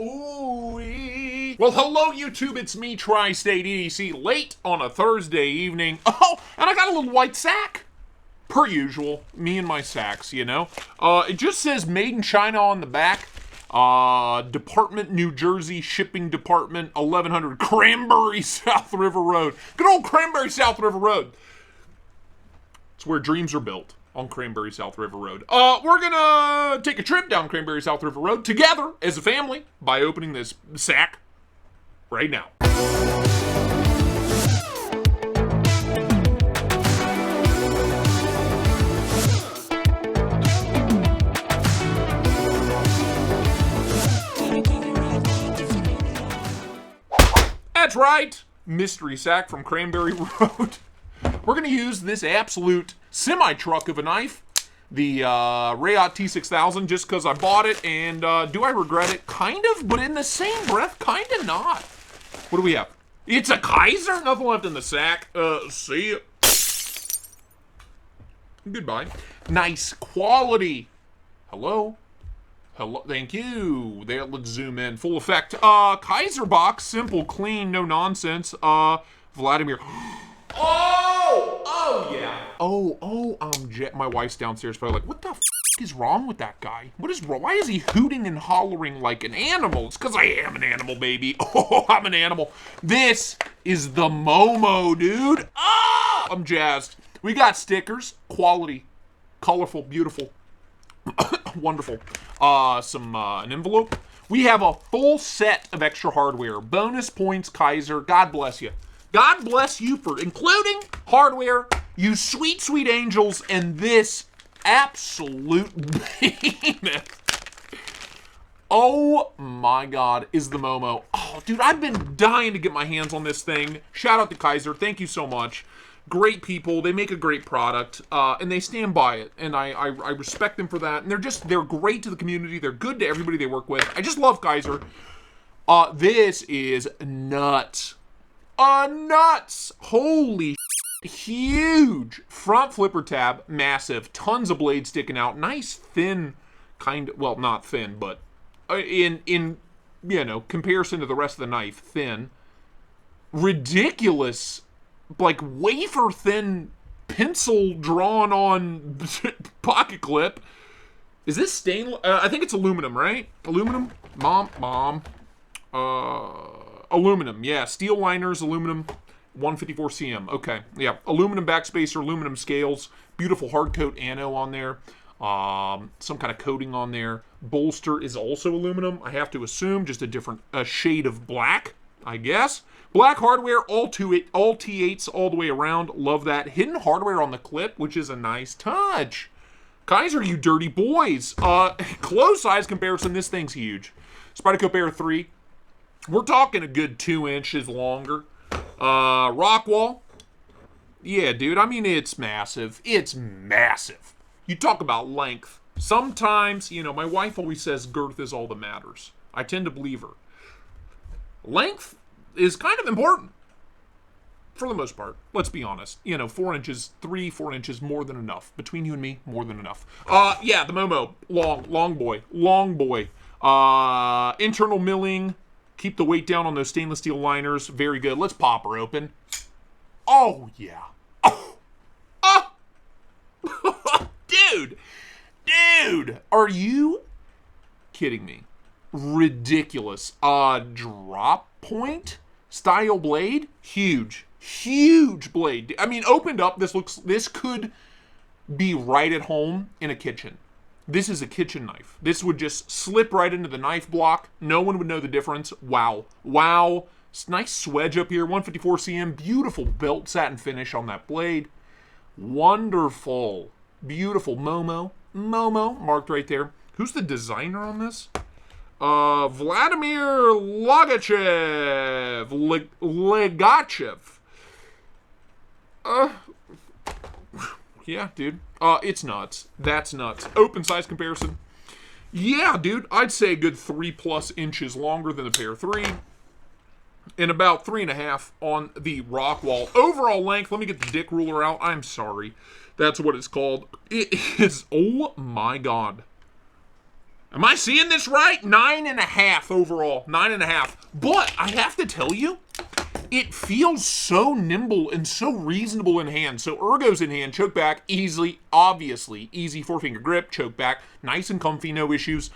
Ooh. Well, hello, YouTube. It's me, Tri-State EDC, late on a Thursday evening. Oh, and I got a little white sack. Per usual, me and my sacks, you know. It just says Made in China on the back. Department, New Jersey, Shipping Department, 1100 Cranberry South River Road. Good old Cranberry South River Road. It's where dreams are built, on Cranberry South River Road. We're gonna take a trip down Cranberry South River Road together as a family by opening this sack right now. That's right, mystery sack from Cranberry Road. We're going to use this absolute semi-truck of a knife, the Rayot T6000, just because I bought it, and do I regret it? Kind of, but in the same breath, kind of not. What do we have? It's a Kizer? Nothing left in the sack. See ya. Goodbye. Nice quality. Hello? Hello, thank you. There, let's zoom in. Full effect. Kizer box, simple, clean, no nonsense. Vladimir. Oh yeah. My wife's downstairs probably like, what the is wrong with that guy? What is wrong? Why is he hooting and hollering like an animal? It's because I am an animal, baby. Oh, I'm an animal. This is the Momo, dude. Oh, I'm jazzed. We got stickers, quality, colorful, beautiful, wonderful. An envelope. We have a full set of extra hardware. Bonus points, Kizer. God bless you. God bless you for including hardware, you sweet, sweet angels, and this absolute behemoth. Oh my God, is the Momo. Oh, dude, I've been dying to get my hands on this thing. Shout out to Kizer. Thank you so much. Great people. They make a great product, and they stand by it, and I respect them for that. And they're great to the community. They're good to everybody they work with. I just love Kizer. This is nuts. Nuts! Holy huge front flipper tab, massive, tons of blades sticking out, nice thin well, not thin, but in comparison to the rest of the knife, thin, ridiculous, like wafer thin pencil drawn on pocket clip. Is this stainless? I think it's aluminum, right? Aluminum, mom. Aluminum, yeah. Steel liners, aluminum, 154 cm. Okay, yeah. Aluminum backspacer, aluminum scales. Beautiful hard coat ano on there. Some kind of coating on there. Bolster is also aluminum. I have to assume just a different shade of black, I guess. Black hardware, all T8s all the way around. Love that. Hidden hardware on the clip, which is a nice touch. Kizer, you dirty boys. Close size comparison, this thing's huge. Spyderco Air 3. We're talking a good 2 inches longer. Rockwall. Yeah, dude, I mean, it's massive. It's massive. You talk about length. Sometimes, my wife always says girth is all that matters. I tend to believe her. Length is kind of important. For the most part. Let's be honest. 4 inches, 4 inches, more than enough. Between you and me, more than enough. Yeah, the Momo. Long boy. Internal milling. Keep the weight down on those stainless steel liners. Very good. Let's pop her open. Oh, yeah. Oh. Dude. Are you kidding me? Ridiculous. Drop point style blade. Huge blade. I mean, opened up, this could be right at home in a kitchen. This is a kitchen knife. This would just slip right into the knife block. No one would know the difference. Wow. Nice swedge up here. 154 cm. Beautiful belt satin finish on that blade. Wonderful. Beautiful Momo. Marked right there. Who's the designer on this? Vladimir Legachev. Yeah, dude. It's nuts. That's nuts. Open size comparison. Yeah, dude. I'd say a good 3+ inches longer than the Pair 3. And about 3.5 on the Rockwall. Overall length, let me get the dick ruler out. I'm sorry. That's what it's called. It is, oh my God. Am I seeing this right? 9.5 overall. 9.5. But I have to tell you, it feels so nimble and so reasonable in hand. So ergo's in hand, choke back, easily, obviously, easy 4-finger grip, choke back, nice and comfy, no issues.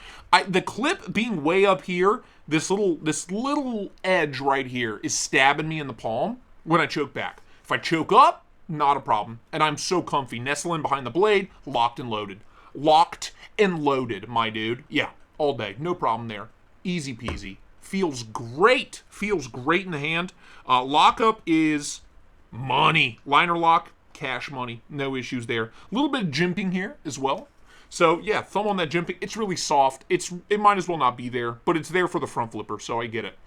The clip being way up here, this little edge right here is stabbing me in the palm when I choke back. If I choke up, not a problem. And I'm so comfy. Nestle in behind the blade, locked and loaded. Locked and loaded, my dude. Yeah, all day. No problem there. Easy peasy. Feels great. Feels great in the hand. Lockup is money. Liner lock, cash money. No issues there. A little bit of jimping here as well. So, yeah, thumb on that jimping. It's really soft. It might as well not be there, but it's there for the front flipper, so I get it.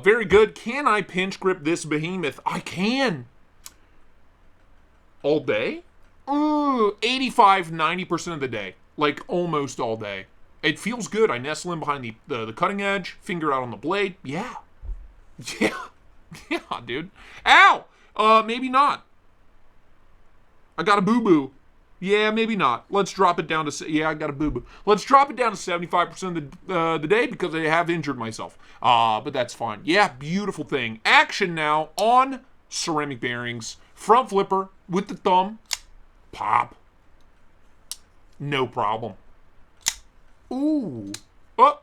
Very good. Can I pinch grip this behemoth? I can. All day? 85, 90% of the day. Like, almost all day. It feels good. I nestle in behind the cutting edge, finger out on the blade. Yeah. Yeah. Yeah, dude. Ow! Maybe not. I got a boo-boo. Yeah, maybe not. Let's drop it down to... Yeah, I got a boo-boo. Let's drop it down to 75% of the day because I have injured myself. But that's fine. Yeah, beautiful thing. Action now on ceramic bearings. Front flipper with the thumb. Pop. No problem. Ooh. Oh.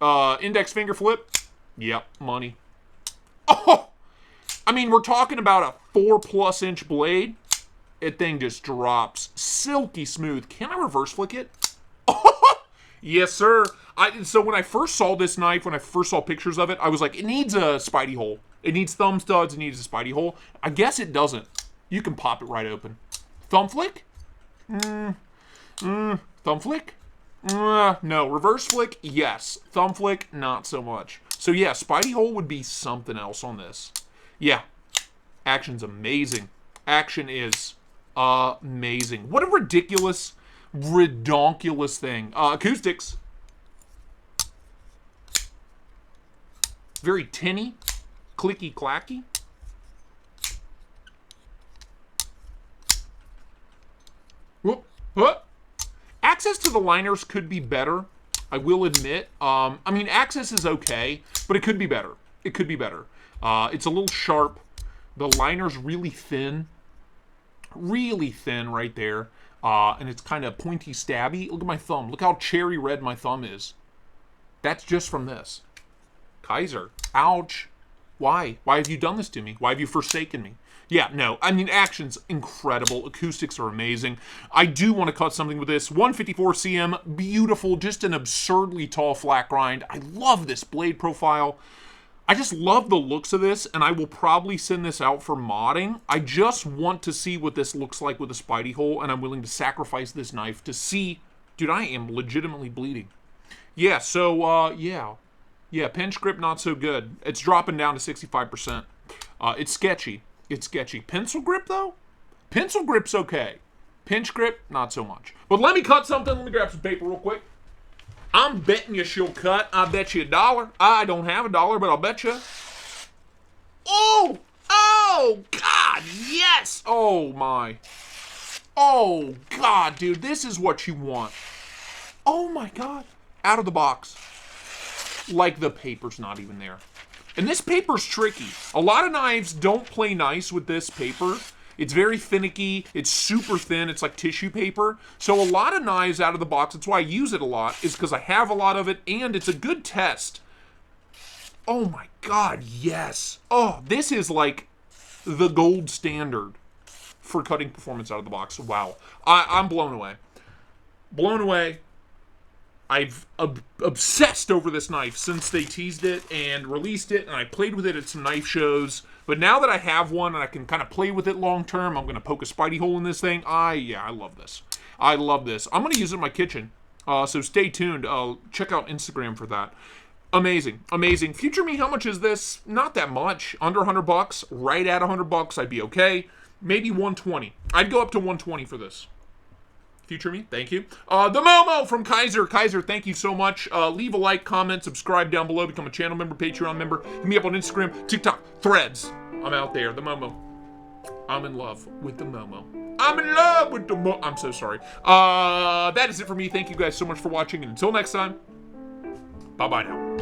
Oh! Index finger flip. Yep, money. Oh! I mean, we're talking about a 4+ inch blade. That thing just drops. Silky smooth. Can I reverse flick it? Oh! Yes, sir. So when I first saw this knife, when I first saw pictures of it, I was like, it needs a Spidey hole. It needs thumb studs. It needs a Spidey hole. I guess it doesn't. You can pop it right open. Thumb flick? Thumb flick? No. Reverse flick? Yes. Thumb flick? Not so much. So yeah, Spidey hole would be something else on this. Yeah. Action's amazing. Action is amazing. What a ridiculous, redonkulous thing. Acoustics. Very tinny. Clicky clacky. Whoop, whoop. Access to the liners could be better, I will admit. I mean, access is okay, but it could be better. It could be better. It's a little sharp. The liner's really thin right there. And it's kind of pointy stabby. Look at my thumb. Look how cherry red my thumb is. That's just from this. Kizer. Ouch. Why? Why have you done this to me? Why have you forsaken me? Yeah, no. I mean, action's incredible. Acoustics are amazing. I do want to cut something with this. 154 cm. Beautiful. Just an absurdly tall flat grind. I love this blade profile. I just love the looks of this, and I will probably send this out for modding. I just want to see what this looks like with a Spidey hole, and I'm willing to sacrifice this knife to see... Dude, I am legitimately bleeding. Yeah, so, yeah. Yeah, pinch grip, not so good. It's dropping down to 65%. It's sketchy. It's sketchy. Pencil grip, though? Pencil grip's okay. Pinch grip, not so much. But let me cut something. Let me grab some paper real quick. I'm betting you she'll cut. I bet you $1. I don't have $1, but I'll bet you. Oh! Oh, God, yes! Oh, my. Oh, God, dude, this is what you want. Oh, my God. Out of the box. Like the paper's not even there. And this paper's tricky. A lot of knives don't play nice with this paper. It's very finicky. It's super thin. It's like tissue paper. So a lot of knives out of the box, that's why I use it a lot, is because I have a lot of it, and it's a good test. Oh my God, yes. Oh, this is like the gold standard for cutting performance out of the box. Wow. I'm blown away. Blown away. I've obsessed over this knife since they teased it and released it, and I played with it at some knife shows. But now that I have one and I can kind of play with it long term, I'm going to poke a Spidey hole in this thing. I love this. I love this. I'm going to use it in my kitchen. So stay tuned. Check out Instagram for that. Amazing. Amazing. Future me, how much is this? Not that much. Under $100. Right at $100, I'd be okay. Maybe 120. I'd go up to 120 for this. Future me, thank you. The Momo from Kizer. Kizer, thank you so much. Leave a like, comment, subscribe down below, become a channel member, Patreon member. Hit me up on Instagram, TikTok, Threads. I'm out there. The Momo. I'm in love with the Momo. I'm in love with the Momo. I'm so sorry. That is it for me. Thank you guys so much for watching. And until next time, bye-bye now.